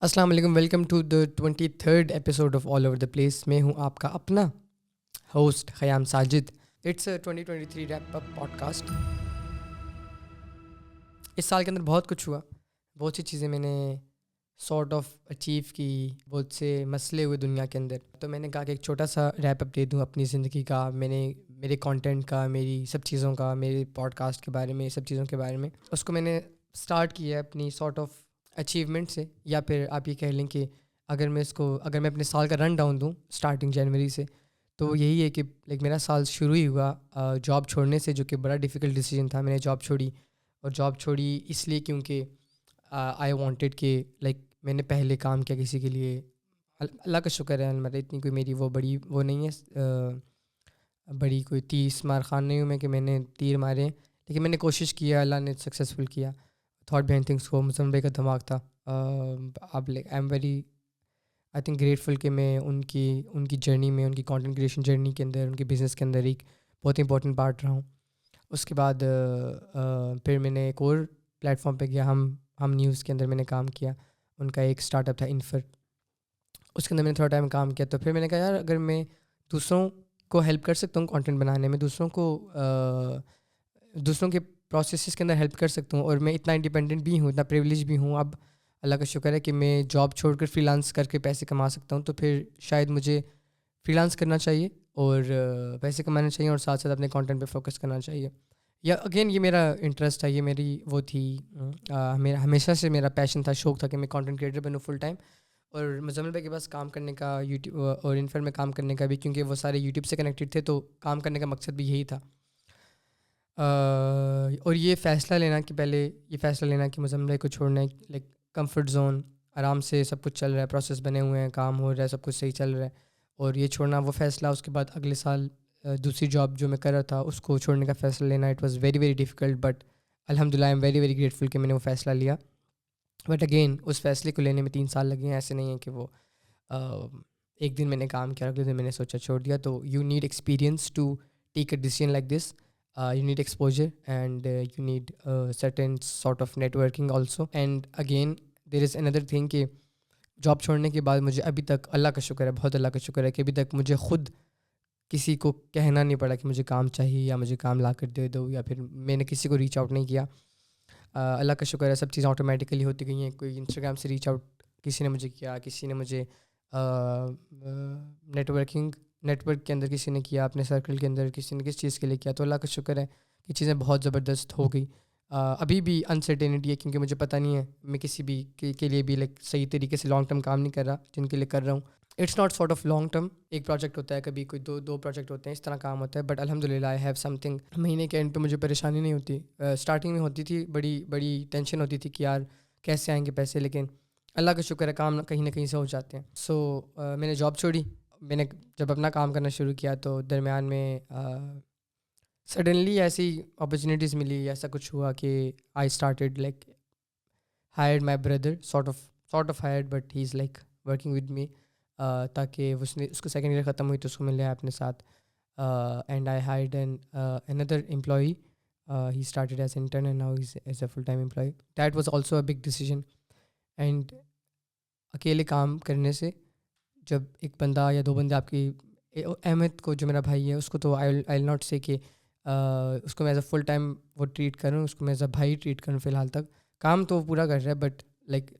السلام علیکم، welcome to the 23rd episode of all over the place. میں ہوں آپ کا اپنا host Khayyam Sajid. It's 2023 wrap up podcast. اس سال کے اندر بہت کچھ ہوا، بہت سی چیزیں میں نے سارٹ آف اچیو کی، بہت سے مسئلے ہوئے دنیا کے اندر. تو میں نے کہا کہ ایک چھوٹا سا ریپ اپ دے دوں اپنی زندگی کا، میرے کانٹینٹ کا، میری سب چیزوں کا، میرے پوڈ کاسٹ کے بارے میں، سب چیزوں کے بارے میں. اس کو میں نے اسٹارٹ کیا ہے اپنی سارٹ آف اچیومنٹ سے، یا پھر آپ یہ کہہ لیں کہ اگر میں اپنے سال کا رن ڈاؤن دوں اسٹارٹنگ جنوری سے، تو یہی ہے کہ میرا سال شروع ہی ہوا جاب چھوڑنے سے، جو کہ بڑا ڈیفیکلٹ ڈیسیجن تھا. میں نے جاب چھوڑی، اور جاب چھوڑی اس لیے کیونکہ آئی وانٹیڈ کہ میں نے پہلے کام کیا کسی کے لیے. اللہ کا شکر ہے، مطلب اتنی کوئی میری وہ نہیں ہے، بڑی کوئی 30 مار خان نہیں ہوں میں کہ میں نے تیر مارے ہیں، لیکن میں نے کوشش کیا، اللہ نے سکسیزفل کیا. تھاٹ بہائنڈ تھنگس کو مسلم بھائی کا دماغ تھا. اب آئی am very I think grateful کہ میں ان کی جرنی میں، ان کی کانٹینٹ کریشن جرنی کے اندر، ان کے بزنس کے اندر ایک بہت امپورٹنٹ پارٹ رہا ہوں. اس کے بعد پھر میں نے ایک اور پلیٹ فارم پہ گیا، ہم نیوز کے اندر میں نے کام کیا. ان کا ایک اسٹارٹ اپ تھا انفر، اس کے اندر میں نے تھوڑا ٹائم کام کیا. تو پھر میں نے کہا یار اگر میں دوسروں کو ہیلپ کر سکتا ہوں کانٹینٹ بنانے میں، دوسروں کے پروسیسز کے اندر ہیلپ کر سکتا ہوں، اور میں اتنا انڈیپینڈنٹ بھی ہوں، اتنا پریولیج بھی ہوں، اب اللہ کا شکر ہے کہ میں جاب چھوڑ کر فری لانس کر کے پیسے کما سکتا ہوں. تو پھر شاید مجھے فری لانس کرنا چاہیے اور پیسے کمانا چاہیے، اور ساتھ ساتھ اپنے کانٹینٹ پہ فوکس کرنا چاہیے. یا اگین یہ میرا انٹرسٹ ہے، یہ میری وہ تھی، میرا ہمیشہ سے میرا پیشن تھا، شوق تھا کہ میں کانٹینٹ کریٹر بنوں فل ٹائم. اور مزمل بھائی کے پاس کام کرنے کا، یوٹیوب اور انفر میں کام کرنے کا بھی، کیونکہ وہ سارے یوٹیوب سے کنیکٹڈ تھے، تو کام کرنے کا مقصد بھی یہی تھا. اور یہ فیصلہ لینا کہ مزمل بھائی کو چھوڑنا ہے، کمفرٹ زون، آرام سے سب کچھ چل رہا ہے، پروسیس بنے ہوئے ہیں، کام ہو رہا ہے، سب کچھ صحیح چل رہا ہے، اور یہ چھوڑنا وہ فیصلہ. اس کے بعد اگلے سال دوسری جاب جو میں کر رہا تھا اس کو چھوڑنے کا فیصلہ لینا، it was very very difficult, but الحمد للہ آئی ایم ویری ویری گریٹفل کہ میں نے وہ فیصلہ لیا. بٹ اگین اس فیصلے کو لینے میں 3 سال لگے ہیں، ایسے نہیں ہے کہ وہ ایک دن میں نے کام کیا، اگلے دن میں نے سوچا چھوڑ دیا. تو you need experience to take a decision like this. You need exposure, and you need certain sort of networking also. And again there is another thing کہ جاب چھوڑنے کے بعد مجھے ابھی تک اللہ کا شکر ہے، بہت اللہ کا شکر ہے کہ ابھی تک مجھے خود کسی کو کہنا نہیں پڑا کہ مجھے کام چاہیے یا مجھے کام لا کر دے دو، یا پھر میں نے کسی کو ریچ آؤٹ نہیں کیا. اللہ کا شکر ہے، سب چیزیں آٹومیٹیکلی ہوتی گئی ہیں. کوئی انسٹاگرام سے ریچ آؤٹ کسی نے مجھے کیا، کسی نے مجھے نیٹ ورک کے اندر کسی نے کیا، اپنے سرکل کے اندر کسی نے کس چیز کے لیے کیا. تو اللہ کا شکر ہے کہ چیزیں بہت زبردست ہو گئی. ابھی بھی انسرٹینٹی ہے، کیونکہ مجھے پتہ نہیں ہے میں کسی بھی کے لیے بھی صحیح طریقے سے لانگ ٹرم کام نہیں کر رہا جن کے لیے کر رہا ہوں. It's not sort of long term, ایک پروجیکٹ ہوتا ہے، کبھی کوئی دو پروجیکٹ ہوتے ہیں، اس طرح کام ہوتا ہے. بٹ الحمد للہ آئی ہیو سم تھنگ. مہینے کے اینڈ پہ مجھے پریشانی نہیں ہوتی. اسٹارٹنگ میں ہوتی تھی، بڑی ٹینشن ہوتی تھی کہ یار کیسے آئیں گے پیسے، لیکن اللہ کا شکر ہے کام کہیں نہ کہیں سے ہو جاتے ہیں. سو میں نے جاب چھوڑی. میں نے جب اپنا کام کرنا شروع کیا تو درمیان میں سڈنلی ایسی اپرچونیٹیز ملی، ایسا کچھ ہوا کہ I started hired my brother, sort of hired, but he is working with me, تاکہ اس کو سیکنڈ ایئر ختم ہوئی تو اس کو مل لیا اپنے ساتھ. And I hired another employee. He started as intern and now he's as a full-time employee. That was also a big decision. And اکیلے کام کرنے سے جب ایک بندہ یا 2 بندے آپ کی، احمد کو جو میرا بھائی ہے اس کو تو آئی ناٹ سے کہ اس کو میں ایز اے فل ٹائم وہ ٹریٹ کروں، اس کو میں ایز اے بھائی ٹریٹ کروں. فی الحال تک کام تو وہ پورا کر رہا ہے، بٹ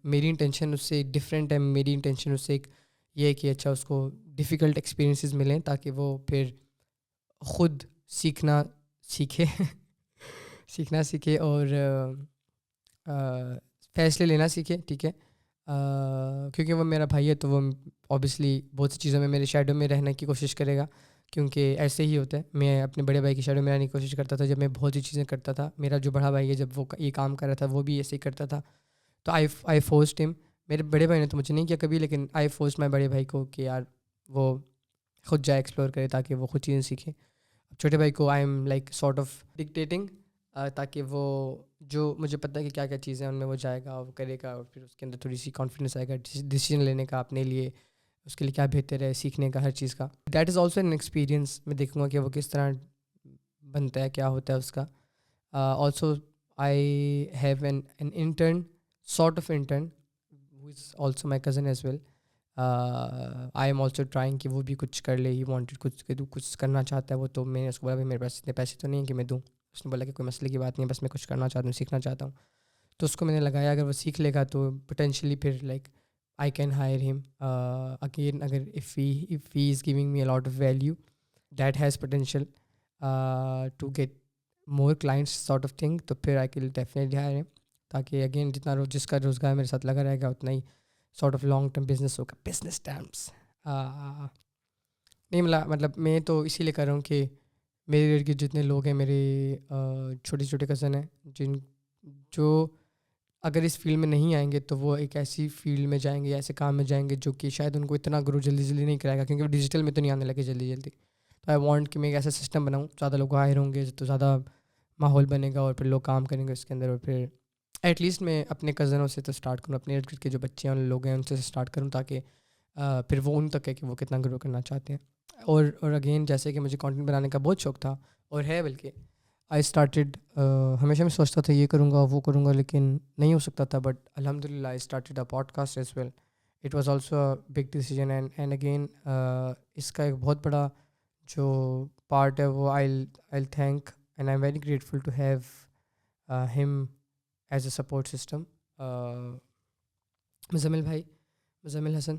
میری انٹینشن اس سے ڈفرینٹ ہے. میری انٹینشن اس سے ایک یہ ہے کہ اچھا اس کو ڈیفیکلٹ ایکسپیرینسز ملیں تاکہ وہ پھر خود سیکھنا سیکھے اور فیصلے لینا سیکھے. ٹھیک ہے، کیونکہ وہ میرا بھائی ہے تو وہ اوبیسلی بہت سی چیزوں میں میرے شیڈو میں رہنے کی کوشش کرے گا، کیونکہ ایسے ہی ہوتا ہے. میں اپنے بڑے بھائی کی شیڈو میں رہنے کی کوشش کرتا تھا جب میں بہت سی چیزیں کرتا تھا. میرا جو بڑا بھائی ہے جب وہ یہ کام کر رہا تھا وہ بھی ایسے ہی کرتا تھا. تو آئی فورسڈ ہم. میرے بڑے بھائی نے تو مجھے نہیں کیا کبھی، لیکن آئی فورسڈ میں بڑے بھائی کو کہ یار وہ خود جائے ایکسپلور کرے تاکہ وہ خود چیزیں سیکھے. چھوٹے بھائی کو I M sort of dictating, تاکہ وہ جو مجھے پتہ ہے کہ کیا کیا چیزیں ان میں وہ جائے گا، وہ کرے گا، اور پھر اس کے اندر تھوڑی سی کانفیڈنس آئے گا ڈیسیژن لینے کا اپنے لیے، اس کے لیے کیا بہتر ہے، سیکھنے کا، ہر چیز کا. That is also an experience. میں دیکھوں گا کہ وہ کس طرح بنتا ہے، کیا ہوتا ہے اس کا. Also I have an intern, sort of intern who is also my cousin as well. I am also trying کہ وہ بھی کچھ کر لے. ہی وانٹیڈ کچھ کرنا چاہتا ہے وہ. تو میں نے اس کو بولا بھائی میرے پاس اتنے پیسے تو نہیں ہیں کہ میں دوں. اس نے بولا کہ کوئی مسئلے کی بات نہیں ہے, بس میں کچھ کرنا چاہتا ہوں, سیکھنا چاہتا ہوں. تو اس کو میں نے لگایا اگر وہ سیکھ لے گا تو پوٹینشلی پھر like I can hire him again. اگر if he is giving me a lot of value that has potential to get more clients sort of thing, تو پھر آئی کیل ڈیفینیٹلی ہائر ہم. تاکہ اگین جتنا جس کا روزگار میرے ساتھ لگا رہے گا اتنا ہی sort of long term business ہوگا. بزنس ٹرمس نہیں مطلب میں تو اسی لیے کر رہا ہوں کہ میرے ارد گرد جتنے لوگ ہیں میرے چھوٹے چھوٹے کزن ہیں جو اگر اس فیلڈ میں نہیں آئیں گے تو وہ ایک ایسی فیلڈ میں جائیں گے, ایسے کام میں جائیں گے جو کہ شاید ان کو اتنا گرو جلدی نہیں کرائے گا, کیونکہ وہ ڈیجیٹل میں تو نہیں آنے لگے جلدی. تو آئی وانٹ کہ میں ایک ایسا سسٹم بناؤں, زیادہ لوگ ہائر ہوں گے تو زیادہ ماحول بنے گا اور پھر لوگ کام کریں گے اس کے اندر. اور پھر ایٹ لیسٹ میں اپنے کزنوں سے تو اسٹارٹ کروں, اپنے ارد گرد کے جو بچے ہیں ان لوگ ہیں ان سے اسٹارٹ کروں, تاکہ پھر وہ ان تک ہے کہ وہ کتنا گرو کرنا چاہتے ہیں. اور اگین جیسے کہ مجھے کانٹینٹ بنانے کا بہت شوق تھا اور ہے, بلکہ آئی اسٹارٹیڈ ہمیشہ میں سوچتا تھا یہ کروں گا وہ کروں گا لیکن نہیں ہو سکتا تھا. بٹ الحمد للہ I started a podcast as well. It was also a big decision and again اس کا ایک بہت بڑا جو پارٹ ہے وہ I think and I am very grateful to have him as a support system. Muzammil Hasan.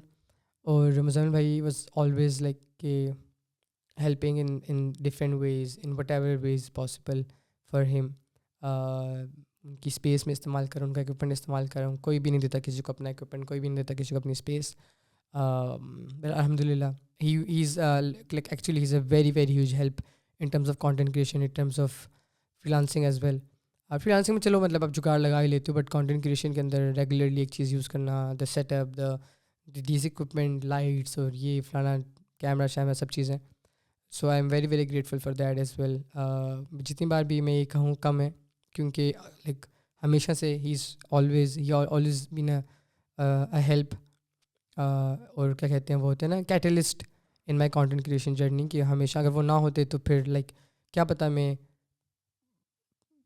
اور مزمل بھائی واز آلویز لائک کہ helping in different ways, in whatever ways possible for him. ان کی اسپیس میں استعمال کروں, ان کا اکوپمنٹ استعمال کروں. کوئی بھی نہیں دیتا کسی کو اپنا اکوپمنٹ, کوئی بھی نہیں دیتا کسی کو اپنی اسپیس. الحمد للہ ہی is like actually he is a very very huge help in terms of content creation, in terms of freelancing as well. Freelancing میں چلو مطلب اب جگاڑ لگا ہی لیتے ہو, بٹ کانٹینٹ کریشن کے اندر ریگولرلی ایک چیز یوز کرنا, the set up, these equipment, lights اور یہ فلانا کیمرہ شیمرہ سب چیزیں. So I am very very grateful for that as well. جتنی بار بھی میں یہ کہوں کم ہے, کیونکہ لائک ہمیشہ سے he always been a help, اور کیا کہتے ہیں وہ ہوتے ہیں نا catalyst in my content creation journey, کہ ہمیشہ اگر وہ نہ ہوتے تو پھر لائک کیا پتہ میں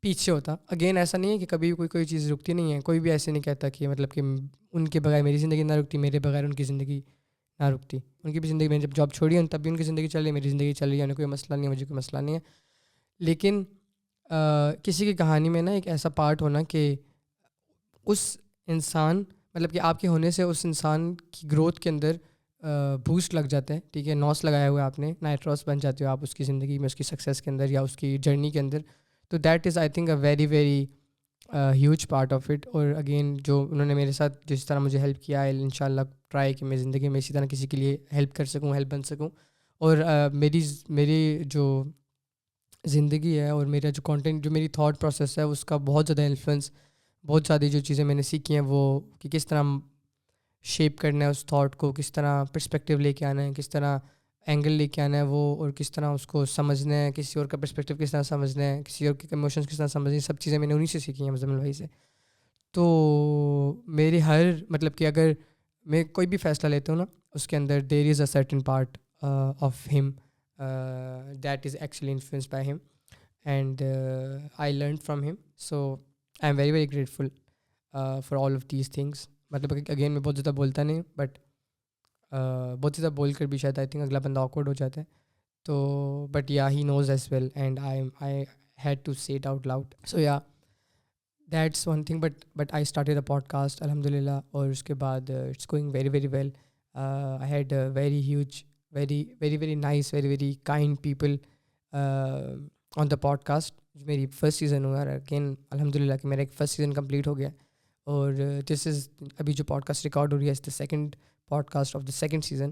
پیچھے ہوتا. اگین ایسا نہیں ہے کہ کبھی کوئی چیز رکتی نہیں ہے, کوئی بھی ایسے نہیں کہتا کہ مطلب کہ ان کے بغیر میری زندگی نہ رکتی, میرے بغیر ان کی زندگی نہ رکتی. ان کی بھی زندگی میں جب جاب چھوڑی ہے تب بھی ان کی زندگی چل رہی ہے, میری زندگی چل رہی ہے, انہیں کوئی مسئلہ نہیں ہے, مجھے کوئی مسئلہ نہیں ہے. لیکن کسی کی کہانی میں نا ایک ایسا پارٹ ہونا کہ اس انسان مطلب کہ آپ کے ہونے سے اس انسان کی گروتھ کے اندر بوسٹ لگ جاتا ہے. ٹھیک ہے, نوس لگایا ہوا ہے آپ نے, نائٹروس بن جاتے ہو آپ اس کی زندگی میں, اس کی سکسیس کے اندر یا اس کی جرنی کے اندر. تو that is I think a very very huge part of it. اور اگین جو انہوں نے میرے ساتھ جس طرح مجھے ہیلپ کیا ہے, ان شاء اللہ ٹرائی کہ میں زندگی میں اسی طرح کسی کے لیے ہیلپ کر سکوں, ہیلپ بن سکوں. اور میری جو زندگی ہے اور میرا جو کانٹینٹ, جو میری تھاٹ پروسیس ہے, اس کا بہت زیادہ انفلوئنس, بہت زیادہ جو چیزیں میں نے سیکھی ہیں وہ کہ کس طرح شیپ کرنا ہے اس تھاٹ کو, کس طرح پرسپیکٹیو لے کے آنا ہے, کس طرح اینگل لے کے آنا ہے وہ, اور کس طرح اس کو سمجھنا ہے, کسی اور کا پرسپیکٹیو کس طرح سمجھنا ہے, کسی اور کے ایموشنس کس طرح سمجھنا ہے, سب چیزیں میں نے انہیں سے سیکھی ہیں مزمل بھائی سے. تو میرے ہر مطلب کہ اگر میں کوئی بھی فیصلہ لیتا ہوں نا, اس کے اندر there is a certain part of him that is actually influenced by him, and I learn from him. So I am very very grateful for all of these things. مطلب اگین میں بہت زیادہ بولتا نہیں, بٹ بہت زیادہ بول کر بھی شاید آئی تھنک اگلا بندہ آکورڈ ہو جاتا ہے. تو but yeah he knows as well and I had to see it out loud. So yeah that's one thing. But I started a podcast الحمد للہ, اور اس کے بعد it's going very very well. I had very huge very very very nice very very kind people on the podcast. میری first season ہوا, اور again الحمد للہ کہ میرا ایک فرسٹ سیزن کمپلیٹ ہو گیا. اور دس از ابھی جو پوڈ کاسٹ ریکارڈ ہو رہی ہے, اس the second podcast of the second season.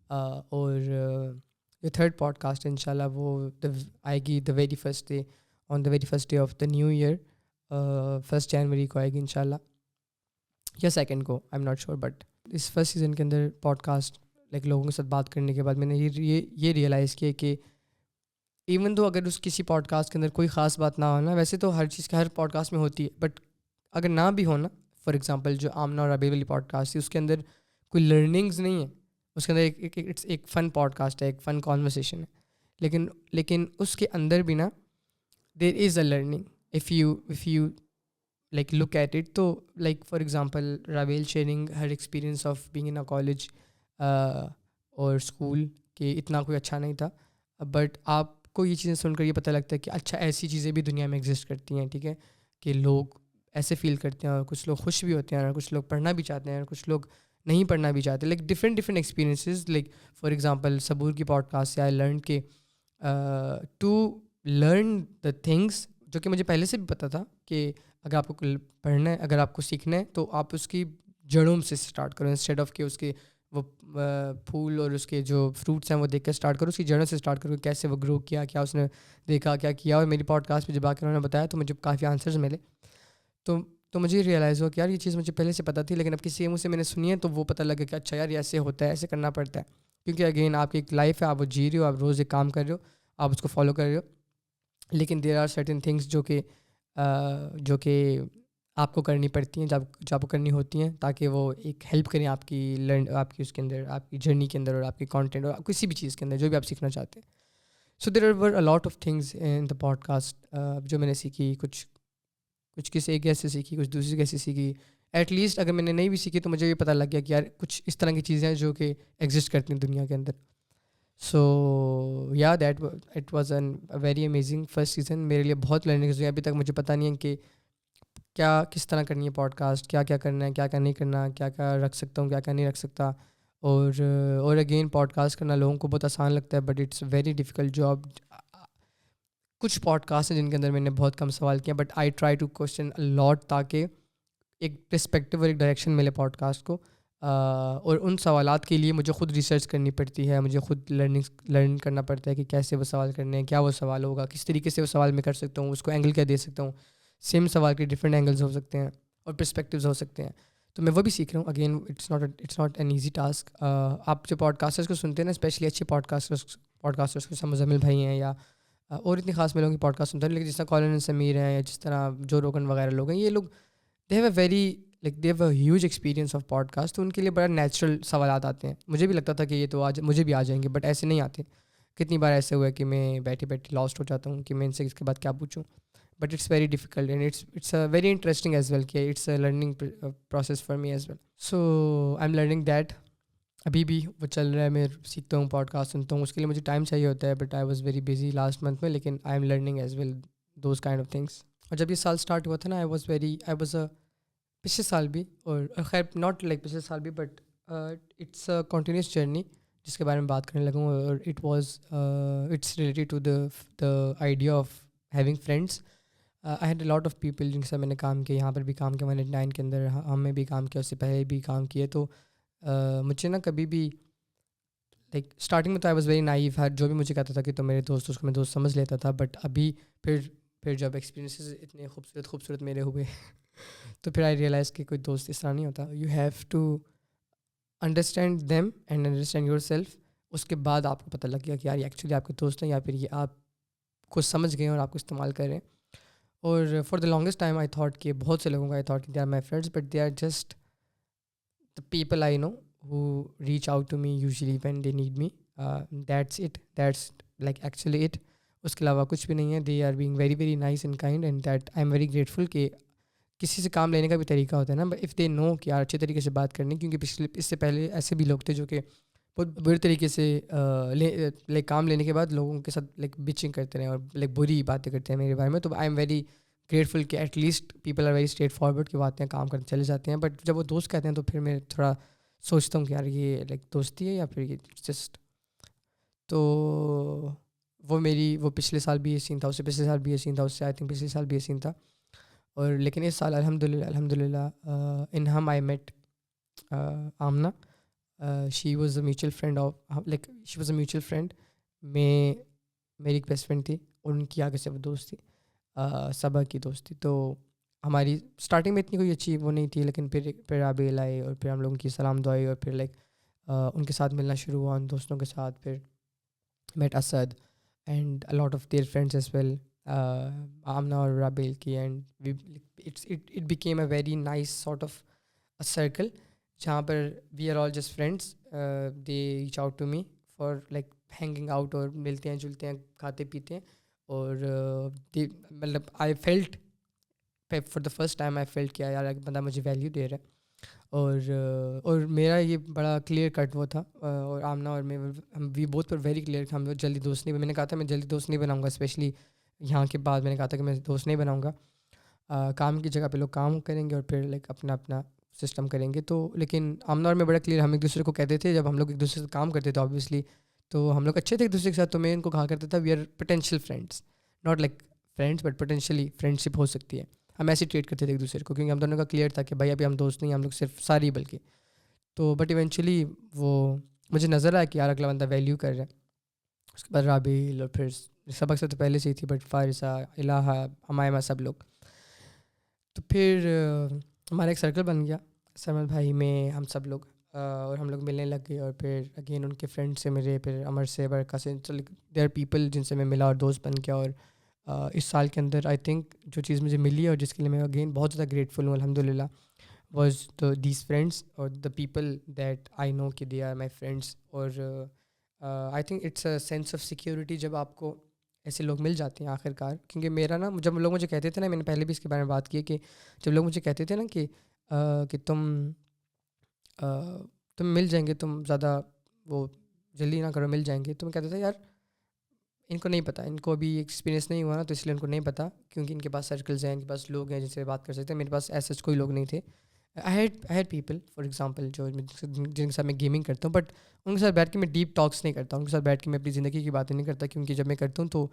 اور جو تھرڈ پوڈ کاسٹ ان شاء اللہ وہ آئے گی the very first day, on the very first day of the new year. 1 جنوری کو آئے گی ان شاء اللہ, یا 2 کو, I am not sure. But اس فرسٹ سیزن کے اندر پوڈ کاسٹ لائک لوگوں کے ساتھ بات کرنے کے بعد میں نے یہ ریئلائز کیا کہ ایون دو اگر اس کسی پوڈ کاسٹ کے اندر کوئی خاص بات نہ ہو نا, ویسے تو ہر چیز کا ہر پوڈ کاسٹ میں ہوتی ہے, بٹ اگر نہ بھی ہو نا, فار ایگزامپل جو آمنہ اور ربیع والی پوڈ کاسٹ تھی, اس کے اندر کوئی لرننگز نہیں ہے, اس کے اندر ایک فن پوڈ کاسٹ ہے, ایک فن کانورسیشن ہے. لیکن اس کے اندر بھی نا there is a learning. If you like look at it, تو like for example Ravel sharing her experience of being in a college اور اسکول کہ اتنا کوئی اچھا نہیں تھا, بٹ آپ کو یہ چیزیں سن کر یہ پتہ لگتا ہے کہ اچھا ایسی چیزیں بھی دنیا میں ایگزسٹ کرتی ہیں, ٹھیک ہے, کہ لوگ ایسے فیل کرتے ہیں اور کچھ لوگ خوش بھی ہوتے ہیں اور کچھ لوگ پڑھنا بھی چاہتے ہیں اور کچھ لوگ نہیں پڑھنا بھی چاہتے, like different experiences. Like for example Saboor کی پوڈ کاسٹ سے آئی لرن کہ ٹو لرن دا تھنگس, جو کہ مجھے پہلے سے بھی پتہ تھا کہ اگر آپ کو پڑھنا ہے, اگر آپ کو سیکھنا ہے تو آپ اس کی جڑوں سے اسٹارٹ کرو, انسٹیڈ آف کہ اس کے وہ پھول اور اس کے جو فروٹس ہیں وہ دیکھ کے اسٹارٹ کرو, اس کی جڑوں سے اسٹارٹ کرو, کیسے وہ گرو کیا, کیا اس نے دیکھا, کیا کیا. اور میری پوڈ کاسٹ پہ جب آ کے انہوں نے بتایا تو مجھے کافی آنسرز ملے. تو مجھے ریئلائز ہوا کہ یار یہ چیز مجھے پہلے سے پتہ تھی, لیکن اب کسی کے منہ سے میں نے سنی ہے تو وہ پتہ لگا کہ اچھا یار یہ ایسے ہوتا ہے, ایسے کرنا پڑتا ہے. کیونکہ اگین آپ کی ایک لائف ہے, آپ وہ جی رہے ہو, آپ روز ایک کام کر رہے ہو, آپ اس کو فالو کر رہے ہو, لیکن دیر آر سرٹن تھنگس جو کہ آپ کو کرنی پڑتی ہیں, جب آپ کو کرنی ہوتی ہیں, تاکہ وہ ایک ہیلپ کریں آپ کی اس کے اندر, آپ کی جرنی کے اندر اور آپ کی کانٹینٹ اور کسی بھی چیز کے اندر جو بھی آپ سیکھنا چاہتے ہیں. So there are a lot of things in the podcast جو میں نے سیکھی, کچھ کسی ایک گیس سے سیکھی, کچھ دوسری گیس سے سیکھی. ایٹ لیسٹ اگر میں نے نہیں بھی سیکھی تو مجھے یہ پتہ لگ گیا کہ یار کچھ اس طرح کی چیزیں ہیں جو کہ ایگزسٹ کرتی ہیں دنیا کے اندر. سو یا that it was an very amazing first season میرے لیے. بہت لرننگز ہوئی, ابھی تک مجھے پتہ نہیں ہے کہ کیا کس طرح کرنی ہے پوڈ کاسٹ, کیا کیا کرنا ہے, کیا کیا نہیں کرنا, کیا کیا رکھ سکتا ہوں, کیا کیا نہیں رکھ سکتا. اور اگین پوڈ کاسٹ کرنا لوگوں کو بہت آسان لگتا ہے, but it's very difficult job. کچھ پوڈ کاسٹ ہیں جن کے اندر میں نے بہت کم سوال کیا, but I try to question lot تاکہ ایک پرسپیکٹیو اور ایک ڈائریکشن ملے پوڈ کاسٹ کو. اور ان سوالات کے لیے مجھے خود ریسرچ کرنی پڑتی ہے, مجھے خود لرن کرنا پڑتا ہے کہ کیسے وہ سوال کرنے ہیں, کیا وہ سوال ہوگا, کس طریقے سے وہ سوال میں کر سکتا ہوں, اس کو اینگل کیا دے سکتا ہوں. سیم سوال کے ڈفرینٹ اینگلز ہو سکتے ہیں اور پرسپیکٹیوز ہو سکتے ہیں, تو میں وہ بھی سیکھ رہا ہوں. Again it's not an easy task. آپ جو پوڈ کاسٹرس کو سنتے ہیں نا, اسپیشلی اچھے پوڈ کاسٹرس کو, مزمل بھائی ہیں یا اور اتنی خاص میں لوگوں کی پوڈ کاسٹ سنتے ہیں, لیکن جس طرح کالن سمیر ہیں یا جس طرح جو روگن وغیرہ لوگ ہیں, یہ لوگ they have a very like they have a huge experience of podcast. تو ان کے لیے بڑا نیچرل سوالات آتے ہیں. مجھے بھی لگتا تھا کہ یہ تو مجھے بھی آ جائیں گے, بٹ ایسے نہیں آتے. کتنی بار ایسے ہوا ہے کہ میں بیٹھے بیٹھے لاسٹ ہو جاتا ہوں کہ میں ان سے اس کے بعد کیا پوچھوں. But it's very difficult and it's very interesting as well, کہ it's a learning process for me as well. So I am learning that. ابھی بھی وہ چل رہا ہے, میں سیکھتا ہوں, پوڈ کاسٹ سنتا ہوں, اس کے لیے مجھے ٹائم چاہیے ہوتا ہے, but I was very busy last month میں, لیکن I am learning as well those kind of things. اور جب یہ سال اسٹارٹ ہوا تھا نا, آئی واز پچھلے سال بھی, اور خیر ناٹ لائک پچھلے سال بھی, but it's a continuous journey جس کے بارے میں بات کرنے لگا ہوں. اور it's related to the idea of having friends. I had a lot of people جن کے ساتھ میں نے کام کیا, یہاں پر بھی کام کیا, 189 کے اندر ہم میں بھی کام کیا, اس سے پہلے بھی کام کیے. تو مجھے نا کبھی بھی لائک اسٹارٹنگ میں تو آئی واز ویری نائیو, جو بھی مجھے کہتا تھا کہ تو میرے دوست, اس کو میں دوست سمجھ لیتا تھا. بٹ ابھی پھر جب ایکسپیرینسز اتنے خوبصورت میرے ہوئے تو پھر آئی ریئلائز کہ کوئی دوست اس طرح نہیں ہوتا. You have to understand them and understand yourself. اس کے بعد آپ کو پتہ لگ گیا کہ یار یہ ایکچولی آپ کے دوست ہیں یا پھر یہ آپ کو سمجھ گئے اور آپ کو استعمال کر رہے ہیں. اور for the longest time I thought کہ بہت سے لوگوں کا آئی تھاٹ کہ they are my friends, but they are just the people I know who reach out to me usually when they need me. That's it. That's like actually it. اس کے علاوہ کچھ بھی نہیں ہے. They are being very very nice and kind, and that I'm very grateful کہ کسی سے کام لینے کا بھی طریقہ ہوتا ہے نا, بٹ if they know کہ یار اچھے طریقے سے بات کرنی. کیونکہ اس سے پہلے ایسے بھی لوگ تھے جو کہ بہت برے طریقے سے لائک کام لینے کے بعد لوگوں کے ساتھ لائک بچنگ کرتے رہے اور لائک بری باتیں کرتے ہیں میرے بارے میں. تو آئی ایم ویری گریٹفل کہ at least people are very straightforward کہ باتیں کام کرتے چلے جاتے ہیں. بٹ جب وہ دوست کہتے ہیں تو پھر میں تھوڑا سوچتا ہوں کہ یار یہ لائک دوستی ہے یا پھر یہ جسٹ. تو وہ پچھلے سال بھی یہ سین تھا, اس سے پچھلے سال بھی یہ سین تھا, اس سے آئی تھنک پچھلے سال بھی یہ سین تھا. اور لیکن اس سال الحمد للہ in him I met Amna. She was a mutual friend of like she was a mutual friend. میری ایک بیسٹ فرینڈ تھی اور ان کی آگے سے وہ دوست تھی, صبا کی دوست تھی. تو ہماری اسٹارٹنگ میں اتنی کوئی اچھی وہ نہیں تھی, لیکن پھر عابیل آئے اور پھر ہم لوگوں کی سلام دعائی اور پھر لائک ان کے ساتھ ملنا شروع ہوا, ان دوستوں کے ساتھ. پھر met Asad and a lot of their friends as well, Amna اور عابیل کی. And it became a very nice sort of a circle جہاں پر we are all just friends. They reach out to me for like hanging out, اور ملتے ہیں جلتے ہیں, کھاتے پیتے ہیں. اور مطلب I felt for the first time I felt کیا یار بندہ مجھے ویلیو دے رہا ہے. اور میرا یہ بڑا کلیئر کٹ وہ تھا, اور آمنہ اور میں وی بوتھ پر ویری کلیئر کہ ہم جلدی دوست نہیں, میں نے کہا تھا میں جلدی دوست نہیں بناؤں گا, اسپیشلی یہاں کے بعد میں نے کہا تھا کہ میں دوست نہیں بناؤں گا. کام کی جگہ پہ لوگ کام کریں گے اور پھر لائک اپنا اپنا سسٹم کریں گے. تو لیکن آمنہ اور میں بڑا کلیئر, ہم ایک دوسرے کو کہتے تھے جب ہم لوگ ایک دوسرے سے کام کرتے تھے آبویسلی, تو ہم لوگ اچھے تھے ایک دوسرے کے ساتھ, تو میں ان کو کہا کرتا تھا we are potential friends, not like friends but potentially friendship ہو سکتی ہے. ہم ایسے ٹریٹ کرتے تھے ایک دوسرے کو, کیونکہ ہم دونوں کا کلیئر تھا کہ بھائی ابھی ہم دوست نہیں, ہم لوگ صرف ساری بلکہ. تو بٹ ایونچولی وہ مجھے نظر آیا کہ یار اگلا بندہ ویلیو کر رہا ہے. اس کے بعد رابیل اور پھر سبق سے تو پہلے سے ہی تھی, بٹ فارثہ, الہا, ہمایمہ, سب لوگ. تو پھر ہمارا ایک سرکل بن گیا, سرمد بھائی میں ہم سب لوگ, اور ہم لوگ ملنے لگ گئے. اور پھر اگین ان کے فرینڈ سے ملے, پھر امر سے, برکا سے, دے آر پیپل جن سے میں ملا اور دوست بن گیا. اور اس سال کے اندر آئی تھنک جو چیز مجھے ملی اور جس کے لیے میں اگین بہت زیادہ گریٹفل ہوں الحمد للہ, واز دیز فرینڈس اور دا پیپل دیٹ آئی نو کہ دے آر مائی فرینڈس. اور I think it's a sense of security جب آپ کو ایسے لوگ مل جاتے ہیں آخر کار. کیونکہ میرا نا, جب لوگ مجھے کہتے تھے نا, میں نے پہلے بھی اس کے بارے میں بات کی ہے کہ جب لوگ مجھے کہتے تھے نا کہ تم مل جائیں گے, تم زیادہ وہ جلدی نہ کرو, مل جائیں گے, تو میں کہتا تھا یار ان کو نہیں پتہ, ان کو ابھی ایکسپیرینس نہیں ہوا نا, تو اس لیے ان کو نہیں پتہ, کیونکہ ان کے پاس سرکلز ہیں, ان کے پاس لوگ ہیں جن سے بات کر سکتے ہیں. میرے پاس ایسے کوئی لوگ نہیں تھے. I had people for example جو جن کے ساتھ میں گیمنگ کرتا ہوں, بٹ ان کے ساتھ بیٹھ کے میں ڈیپ ٹاکس نہیں کرتا, ان کے ساتھ بیٹھ کے میں اپنی زندگی کی باتیں نہیں کرتا, کیونکہ جب میں کرتا ہوں تو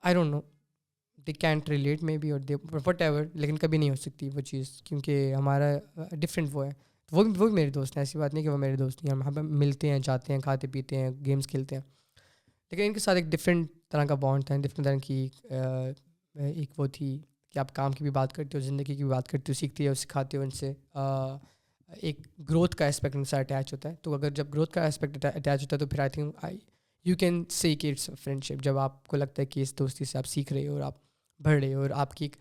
I don't know they can't relate میں بھی, اور دے وٹ ایور, لیکن کبھی نہیں ہو سکتی وہ چیز, کیونکہ ہمارا ڈفرینٹ وہ ہے. وہ بھی میرے دوست ہیں, ایسی بات نہیں کہ وہ میرے دوست نہیں ہیں, ہم وہاں پہ ملتے ہیں, جاتے ہیں, کھاتے پیتے ہیں, گیمس کھیلتے ہیں, لیکن ان کے ساتھ ایک ڈفرینٹ طرح کا بانڈ تھا, ڈفرینٹ طرح کی ایک وہ تھی کہ آپ کام کی بھی بات کرتے ہو, زندگی کی بھی بات کرتے ہو, سیکھتے ہو, سکھاتے ہو ان سے. ایک گروتھ کا اسپیکٹ ان سے اٹیچ ہوتا ہے. تو اگر جب گروتھ کا اسپیکٹ اٹیچ ہوتا ہے تو پھر I think you can see کہ اٹس فرینڈ شپ, جب آپ کو لگتا ہے کہ اس دوستی سے آپ سیکھ رہے ہو اور آپ بڑھ رہے ہو, اور آپ کی ایک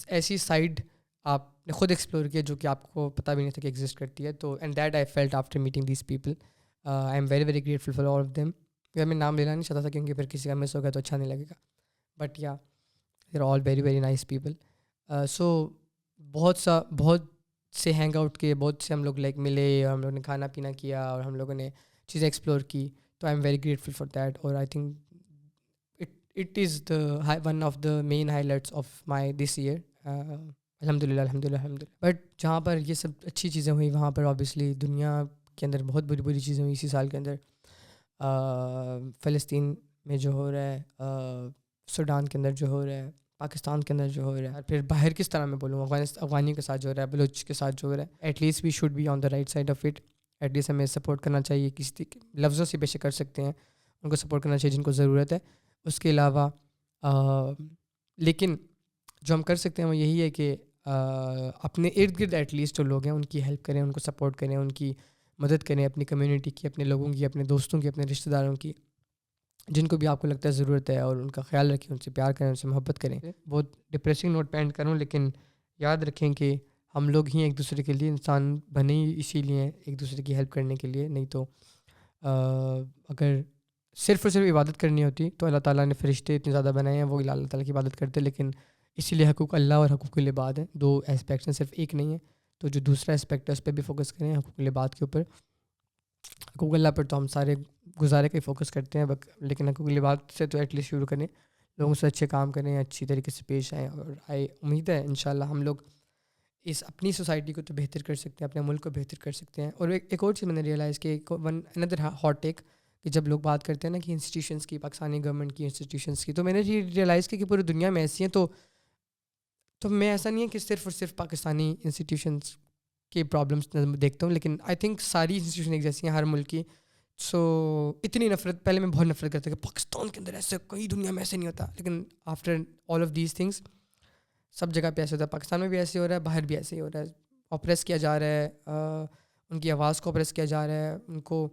ایسی سائڈ آپ نے خود ایکسپلور کیا جو کہ آپ کو پتہ بھی نہیں تھا کہ ایگزسٹ کرتی ہے. تو and that I felt after meeting these people. I am very very grateful for all of them. میں نام لینا نہیں چاہتا تھا کیونکہ پھر کسی کا مس ہو گیا تو اچھا نہیں لگے گا, but yeah they are all very very nice people. So بہت سے ہینگ آؤٹ کیے, بہت سے ہم لوگ لائک ملے, اور ہم لوگوں نے کھانا پینا کیا, اور ہم لوگوں نے چیزیں ایکسپلور کی. تو I am very grateful for that, اور I think it is the one of the main highlights of my this year, الحمد للہ الحمد للہ الحمد للہ. بٹ جہاں پر یہ سب اچھی چیزیں ہوئیں وہاں پر آبویسلی دنیا کے اندر بہت بری چیزیں ہوئی اسی سال کے اندر. فلسطین میں جو ہو رہا ہے, سوڈان کے اندر جو ہو رہا ہے, پاکستان کے اندر جو ہو رہا ہے, پھر باہر کس طرح میں بولوں, افغانی کے ساتھ جو ہو رہا ہے, بلوچ کے ساتھ جو ہو رہا ہے, at least we should be on the right side of it. At least ہمیں سپورٹ کرنا چاہیے, کسی لفظوں سے بے شک کر سکتے ہیں, ان کو سپورٹ کرنا چاہیے جن کو ضرورت ہے. اس کے علاوہ لیکن جو ہم کر سکتے ہیں وہ یہی ہے کہ اپنے ارد گرد ایٹ لیسٹ جو لوگ ہیں ان کی ہیلپ کریں, ان کو سپورٹ کریں, ان کی مدد کریں, اپنی کمیونٹی کی, اپنے لوگوں کی, اپنے دوستوں کی, اپنے رشتہ داروں کی, جن کو بھی آپ کو لگتا ہے ضرورت ہے, اور ان کا خیال رکھیں, ان سے پیار کریں, ان سے محبت کریں. بہت ڈپریسنگ نوٹ پہ اینڈ کروں, لیکن یاد رکھیں کہ ہم لوگ ہی ایک دوسرے کے لیے انسان بنے ہی اسی لیے, ایک دوسرے کی ہیلپ کرنے کے لیے. نہیں تو اگر صرف اور صرف عبادت کرنی ہوتی تو اللہ تعالیٰ نے فرشتے اتنے زیادہ بنائے ہیں, وہ اللہ تعالیٰ کی عبادت کرتے, لیکن اسی لیے حقوق اللہ اور حقوق العباد ہیں, دو اسپیکٹس ہیں, صرف ایک نہیں ہے. تو جو دوسرا اسپیکٹ ہے اس پہ بھی فوکس کریں, حقوق العباد کے اوپر. حقوق اللہ پر تو ہم سارے گزارے کے فوکس کرتے ہیں, لیکن حقوق العباد سے تو ایٹ لیسٹ شروع کریں, لوگوں سے اچھے کام کریں, اچھی طریقے سے پیش آئیں. اور امید ہے انشاءاللہ ہم لوگ اس اپنی سوسائٹی کو تو بہتر کر سکتے ہیں, اپنے ملک کو بہتر کر سکتے ہیں. اور ایک اور چیز میں نے ریئلائز کہ اندر ہاٹ ٹیک کہ جب لوگ بات کرتے ہیں نا کہ انسٹیٹیوشنس کی, پاکستانی گورنمنٹ کی انسٹیٹیوشنس کی, تو میں نے یہ ریئلائز کیا کہ پوری دنیا میں ایسی ہیں. تو میں ایسا نہیں ہے کہ صرف اور صرف پاکستانی انسٹیٹیوشنس کے پرابلمس دیکھتا ہوں, لیکن آئی تھنک ساری انسٹیٹیوشن ایک جیسی ہیں ہر ملک کی. سو اتنی نفرت, پہلے میں بہت نفرت کرتا کہ پاکستان کے اندر ایسے, کہیں دنیا میں ایسے نہیں ہوتا, لیکن after all of these things سب جگہ پہ ایسے ہوتا ہے. پاکستان میں بھی ایسے ہو رہا ہے, باہر بھی ایسے ہی ہو رہا ہے. آپریس کیا جا رہا ہے, ان کی آواز کو آپریس کیا جا رہا ہے, ان کو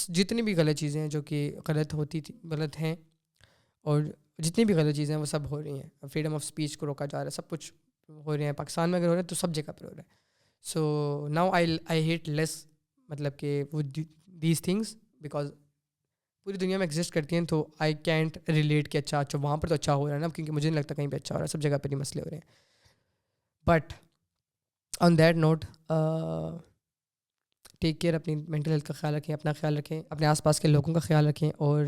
جتنی بھی غلط چیزیں ہیں جو کہ غلط ہیں, اور جتنی بھی غلط چیزیں ہیں وہ سب ہو رہی ہیں. فریڈم آف اسپیچ کو روکا جا رہا ہے, سب کچھ ہو رہے ہیں. پاکستان میں اگر ہو رہا ہے تو سب جگہ پر ہو رہا ہے. سو ناؤ آئی ہیٹ لیس, مطلب کہ وہ دیز تھنگس, بیکاز پوری دنیا میں ایگزسٹ کرتی ہیں, تو آئی کینٹ ریلیٹ کہ اچھا وہاں پر تو اچھا ہو رہا ہے نا, کیونکہ مجھے نہیں لگتا کہیں پہ اچھا ہو رہا ہے, سب جگہ پہ نہیں مسئلے ہو رہے ہیں. But on that note, take care, اپنی مینٹل ہیلتھ کا خیال رکھیں, اپنا خیال رکھیں, اپنے آس پاس کے لوگوں کا خیال رکھیں, اور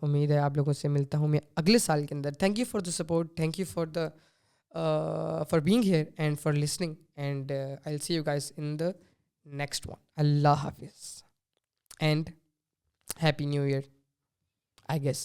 امید ہے آپ لوگوں سے ملتا ہوں میں اگلے سال کے اندر. Thank you for the support, thank you for the for being here and for listening, and I will see you guys in the next one. اللہ حافظ and happy new year, I guess.